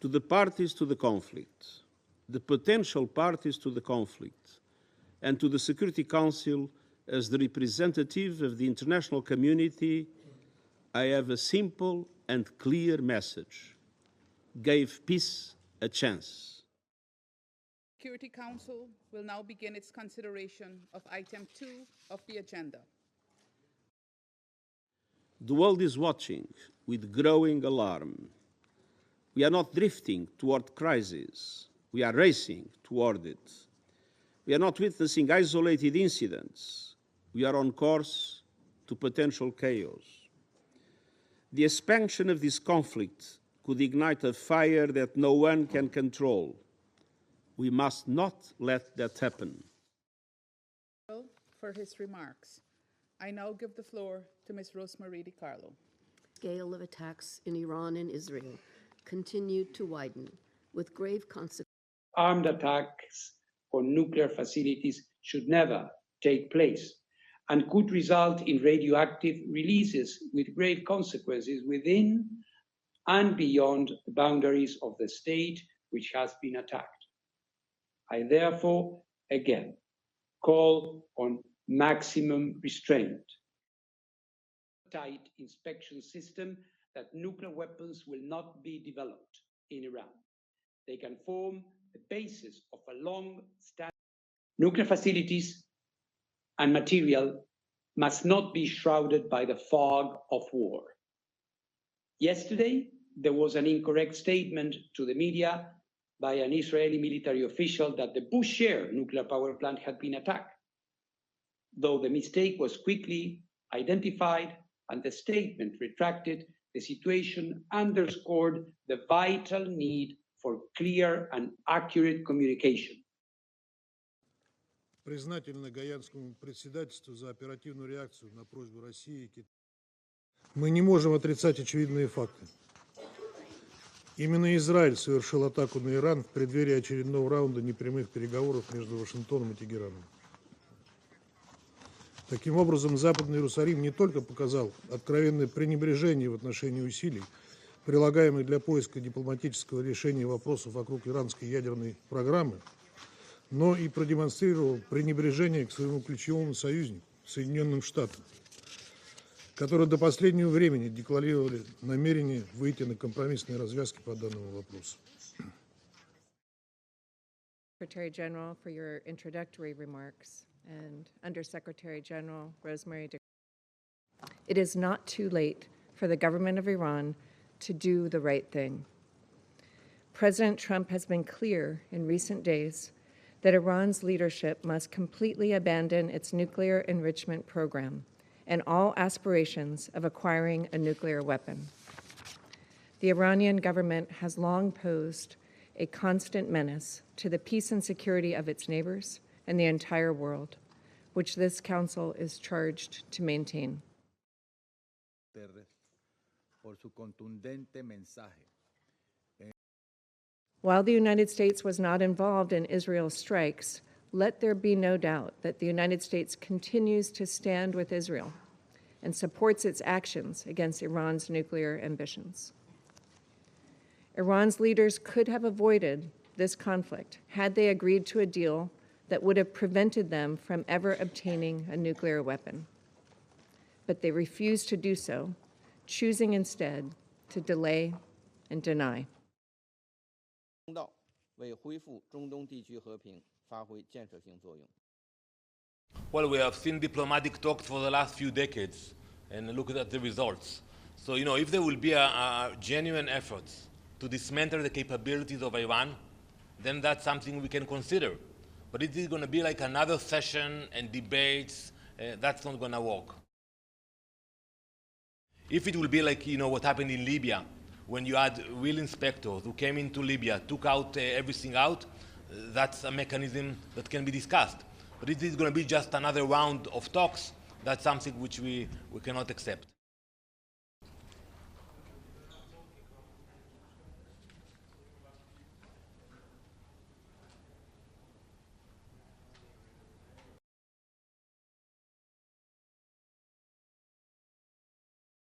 to the parties to the conflict, the potential parties to the conflict, and to the Security Council as the representative of the international community, I have a simple and clear message. Give peace a chance. The Security Council will now begin its consideration of item 2 of the agenda. The world is watching with growing alarm. We are not drifting toward crisis. We are racing toward it. We are not witnessing isolated incidents. We are on course to potential chaos. The expansion of this conflict could ignite a fire that no one can control. We must not let that happen. For his remarks, I now give the floor to Ms. Rosemarie DiCarlo. Scale of attacks in Iran and Israel continued to widen with grave consequences. Armed attacks on nuclear facilities should never take place and could result in radioactive releases with grave consequences within and beyond the boundaries of the state which has been attacked. I therefore, again, call on maximum restraint. Tight inspection system that nuclear weapons will not be developed in Iran. They can form the basis of a long-standing nuclear facilities and material must not be shrouded by the fog of war. Yesterday, there was an incorrect statement to the media by an Israeli military official that the Bushehr nuclear power plant had been attacked. Though the mistake was quickly identified and the statement retracted, the situation underscored the vital need for clear and accurate communication. Признательны гайанскому председательству за оперативную реакцию на просьбу России и Китая. Мы не можем отрицать очевидные факты. Именно Израиль совершил атаку на Иран в преддверии очередного раунда непрямых переговоров между Вашингтоном и Тегераном. Таким образом, Западный Иерусалим не только показал откровенное пренебрежение в отношении усилий, прилагаемых для поиска дипломатического решения вопросов вокруг иранской ядерной программы, но и продемонстрировал пренебрежение к своему ключевому союзнику, Соединенным Штатам, которые до последнего времени декларировали намерение выйти на компромиссные развязки по данному вопросу. Secretary-General, for your introductory remarks, and Undersecretary-General Rosemarie DiCarlo. It is not too late for the government of Iran to do the right thing. President Trump has been clear in recent days that Iran's leadership must completely abandon its nuclear enrichment program and all aspirations of acquiring a nuclear weapon. The Iranian government has long posed a constant menace to the peace and security of its neighbors and the entire world, which this council is charged to maintain. While the United States was not involved in Israel's strikes, let there be no doubt that the United States continues to stand with Israel and supports its actions against Iran's nuclear ambitions. Iran's leaders could have avoided this conflict had they agreed to a deal that would have prevented them from ever obtaining a nuclear weapon. But they refused to do so, choosing instead to delay and deny. Well, we have seen diplomatic talks for the last few decades, and look at the results. So, if there will be a genuine effort to dismantle the capabilities of Iran, then that's something we can consider. But it is going to be like another session and debates. That's not going to work. If it will be like, what happened in Libya, when you had real inspectors who came into Libya, took out everything out, that's a mechanism that can be discussed. But it is going to be just another round of talks. That's something which we cannot accept.